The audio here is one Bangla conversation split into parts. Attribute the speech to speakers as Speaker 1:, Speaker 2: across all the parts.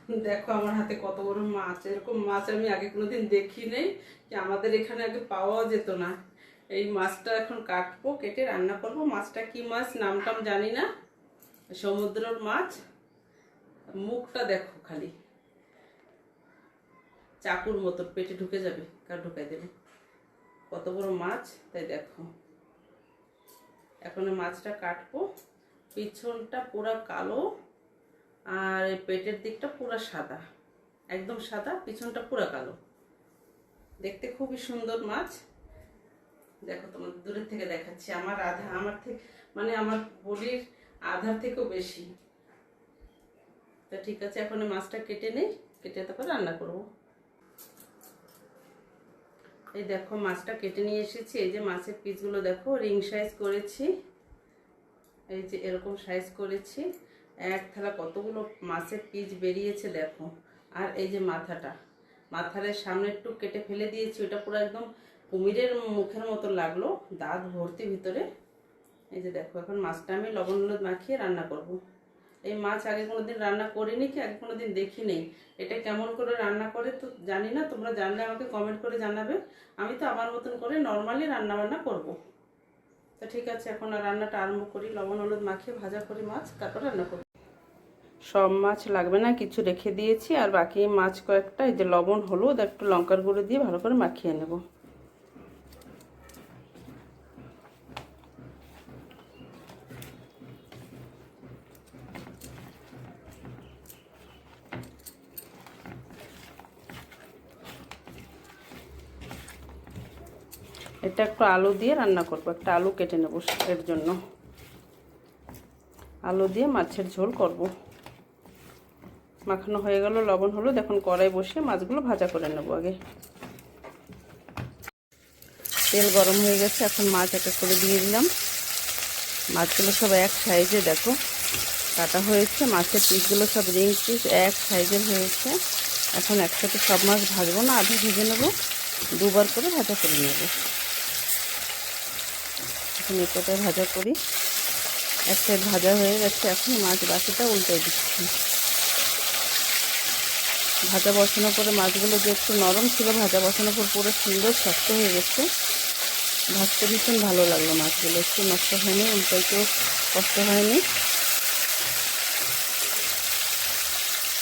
Speaker 1: দেখো আমার হাতে কত বড় মাছ, এরকম মাছ আমি আগে কোনোদিন দেখি নেই, কি আমাদের এখানে আগে পাওয়া যেত না। এই মাছটা এখন কাটবো, কেটে রান্না করব। মাছটা কি মাছ নামটাম জানি না, সমুদ্রের মাছ। মুখটা দেখো খালি চাকুর মতো পেটে ঢুকে যাবে, কার ঢুকাই দেবে। কত বড় মাছ, তাই দেখো। এখন মাছটা কাটবো। পিছনটা পুরা কালো আর এই পেটের দিকটা পুরা সাদা, একদম সাদা, পিছনটা পুরা কালো। দেখতে খুবই সুন্দর মাছ। দেখো তোমাদের দূরের থেকে দেখাচ্ছি, আমার আধা, আমার থেকে মানে আমার বডির আধার থেকেও বেশি। তো ঠিক আছে, এখন মাছটা কেটে নেই, কেটে তারপর রান্না করব। এই দেখো মাছটা কেটে নিয়ে এসেছি। এই যে মাছের পিসগুলো দেখো, রিং সাইজ করেছি, এই যে এরকম সাইজ করেছি। এক থালা কতগুলো মাছের পিস বেরিয়েছে দেখো। আর এই যে মাথার সামনে একটু কেটে ফেলে দিয়েছি, ওটা পুরো একদম কুমিরের মুখের মতো লাগলো, দাঁত ভর্তি ভিতরে। এই যে দেখো, এখন মাছটা আমি লবণ হলুদ মাখিয়ে রান্না করব। এই মাছ আগে কোনোদিন রান্না করিনি, কি আগে কোনোদিন দেখি নেই। এটা কেমন করে রান্না করে তো জানি না, তোমরা জানলে আমাকে কমেন্ট করে জানাবে। আমি তো আমার মতন করে নর্মালি রান্না বান্না করব। তো ঠিক আছে, এখন আর রান্নাটা আরম্ভ করি। লবণ হলুদ মাখিয়ে ভাজা করি মাছ, তারপর রান্না করব। সব মাছ লাগবে না, কিছু রেখে দিয়েছি, আর বাকি মাছ কয়েকটা এই যে লবণ হলুদ একটু লঙ্কার গুঁড়ো দিয়ে ভালো করে মাখিয়ে নেব। এটা একটু আলু দিয়ে রান্না করব, একটা আলু কেটে নেব এর জন্য। আলু দিয়ে মাছের ঝোল করব। মাখানো হয়ে গেল লবণ হলুদ, এখন কড়াই বসে মাছগুলো ভাজা করে নেব। আগে তেল গরম হয়ে গেছে, এখন মাছ এক এক করে দিয়ে দিলাম। মাছগুলো সব এক সাইজে দেখো কাটা হয়েছে, মাছের পিসগুলো সব রিং পিস এক সাইজের হয়েছে। এখন একসাথে সব মাছ ভাজবো না, আধা ভেজে নেব, দুবার করে ভাজা করে নেব। এখন এটাতে ভাজা করি। এক সাইড ভাজা হয়ে গেছে, এখন মাছ বাকিটা উল্টে দিচ্ছি। ভাজা বসানোর পরে মাছগুলো যে একটু নরম ছিল, ভাজা বসানোর পর পুরো সুন্দর শক্ত হয়ে গেছে। ভাজতে ভীষণ ভালো লাগলো, মাছগুলো একটু নষ্ট হয়নি, উল্টাইতেও কষ্ট হয়নি।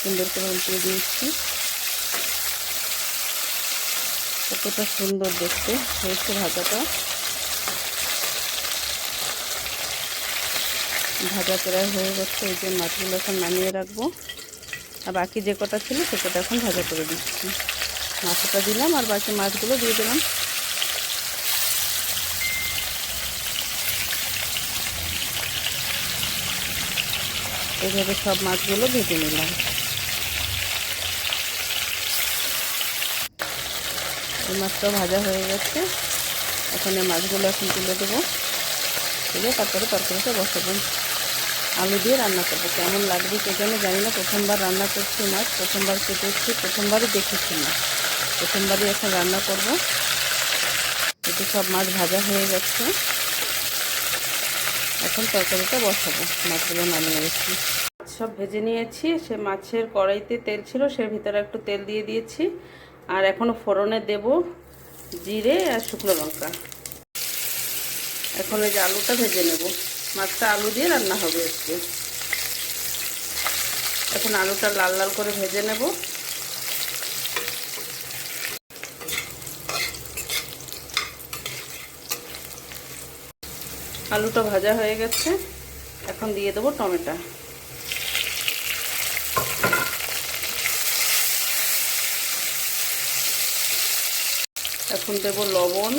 Speaker 1: সুন্দর করে উল্টে দিয়েছি। কতটা সুন্দর দেখতে হয়েছে ভাজাটা। ভাজা প্রায় হয়ে গেছে, এই যে মাছগুলো এখন নামিয়ে রাখবো। আর বাকি যে কটা ছিল সে কটা এখন ভাজা করে দিচ্ছি। মাছটা দিলাম আর বাকি মাছগুলো দিয়ে দিলাম। এইভাবে সব মাছগুলো ভেজে নিলাম। এই মাছটাও ভাজা হয়ে গেছে, এখন এই মাছগুলো এখন তুলে দেবো। তুলে তারপরে তরকারিটা বসাবো, আলু দিয়ে রান্না করবো। কেমন লাগবে কে জানে, জানি না। প্রথমবার রান্না করছি মাছ, প্রথমবার কেটেছি, প্রথমবারই দেখেছি মাছ, প্রথমবারই এখন রান্না করব। এতে সব মাছ ভাজা হয়ে গেছে, এখন তরকারিটা বসাবো। মাছগুলো নামিয়ে রেখেছি, সব ভেজে নিয়েছি। সে মাছের কড়াইতে তেল ছিল, সে ভিতরে একটু তেল দিয়ে দিয়েছি। আর এখনও ফোড়নে দেব জিরে আর শুকনো লঙ্কা। এখন এই যে আলুটা ভেজে নেব, মাছটা আলু দিয়ে রান্না হবে আজকে। এখন আলুটা লাল লাল করে ভেজে নেব। আলুটা ভাজা হয়ে গেছে, এখন দিয়ে দেবো টমেটো। এখন দেব লবণ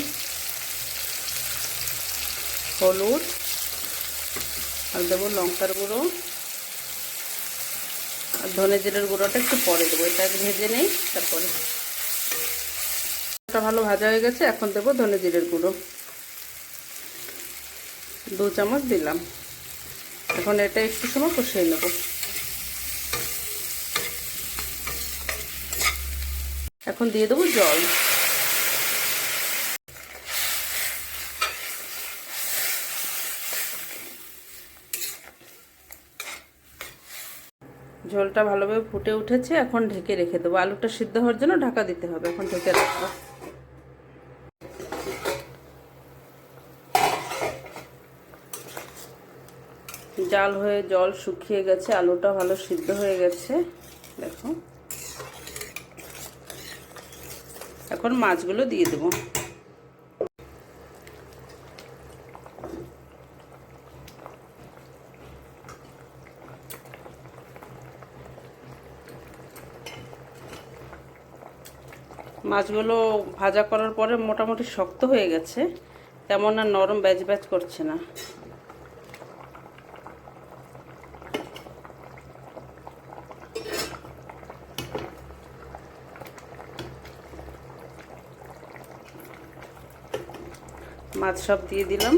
Speaker 1: হলুদ আর দেবো লঙ্কার গুঁড়ো আর ধনে জিরের গুঁড়োটা একটু পরে দেবো। এটা ভেজে নেই, তারপরে এটা ভালো ভাজা হয়ে গেছে। এখন দেবো ধনে জিরের গুঁড়ো 2 চামচ দিলাম। এখন এটা একটু সময় কষিয়ে নেব। এখন দিয়ে দেবো জল। ঝোলটা ঝোলটা ভালোভাবে ফুটে উঠেছে। এখন ঢেকে রেখে দেবো। আলুটা সিদ্ধ হওয়ার জন্য ঢাকা দিতে হবে। এখন ঢেকে রাখবো। জাল হয়ে জল শুকিয়ে গেছে, আলুটা ভালো সিদ্ধ হয়ে গেছে। দেখো, এখন মাছগুলো দিয়ে দেবো। মাছগুলো ভাজা করার পরে মোটামুটি শক্ত হয়ে গেছে, তেমন আর নরম ব্যাচ ব্যাচ করছে না। মাছ সব দিয়ে দিলাম।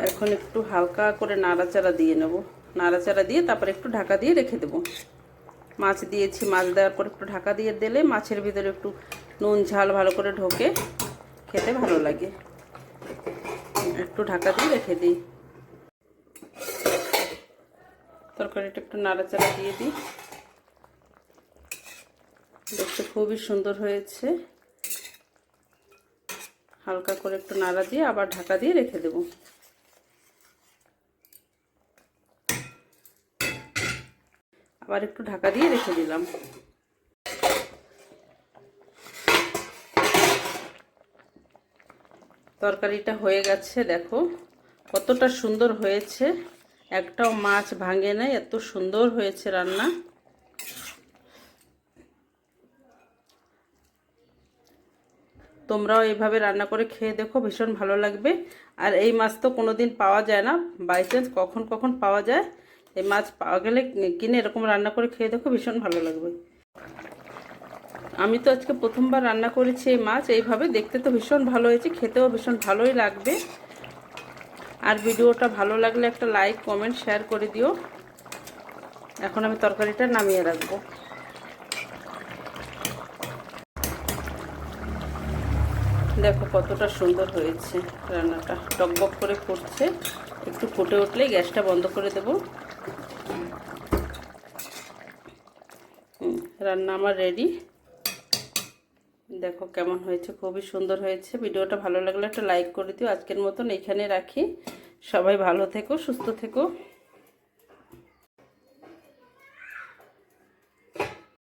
Speaker 1: এখন একটু হালকা করে নাড়াচাড়া দিয়ে নেব। নাড়াচাড়া দিয়ে তারপর একটু ঢাকা দিয়ে রেখে দেব। মাছ দিয়েছি, মাছ দেওয়ার পর একটু ঢাকা দিয়ে দিলে মাছের ভিতরে একটু নুন ঝাল ভালো করে ঢোকে, খেতে ভালো লাগে। একটু ঢাকা দিয়ে রেখে দিই। তরকারিটা একটু নাড়াচাড়া দিয়ে দিই। দেখতে খুবই সুন্দর হয়েছে। হালকা করে একটু নাড়া দিয়ে আবার ঢাকা দিয়ে রেখে দেব। আবার একটু ঢাকা দিয়ে রেখে দিলাম। তরকারিটা হয়ে গেছে। দেখো কতটা সুন্দর হয়েছে, একটাও মাছ ভাঙে নাই, এত সুন্দর হয়েছে রান্না। তোমরাও এইভাবে রান্না করে খেয়ে দেখো, ভীষণ ভালো লাগবে। আর এই মাছ তো কোনোদিন পাওয়া যায় না, বাই চান্স কখন কখন পাওয়া যায়। এই মাছ পাওয়া গেলে কিনে এরকম রান্না করে খেয়ে দেখো, ভীষণ ভালো লাগবে। আমি তো আজকে প্রথমবার রান্না করেছি এই মাছ এইভাবে। দেখতে তো ভীষণ ভালো হয়েছে, খেতেও ভীষণ ভালোই লাগবে। আর ভিডিওটা ভালো লাগলে একটা লাইক কমেন্ট শেয়ার করে দিও। এখন আমি তরকারিটা নামিয়ে রাখবো। দেখো কতটা সুন্দর হয়েছে রান্নাটা, টকবক করে ফুটছে। একটু ফুটে উঠলেই গ্যাসটা বন্ধ করে দেব। রান্না আমার রেডি। দেখো কেমন হয়েছে, খুবই সুন্দর হয়েছে। ভিডিওটা ভালো লাগলে একটা লাইক করে দিও। আজকের মতন এখানে রাখি। সবাই ভালো থেকো, সুস্থ থেকো।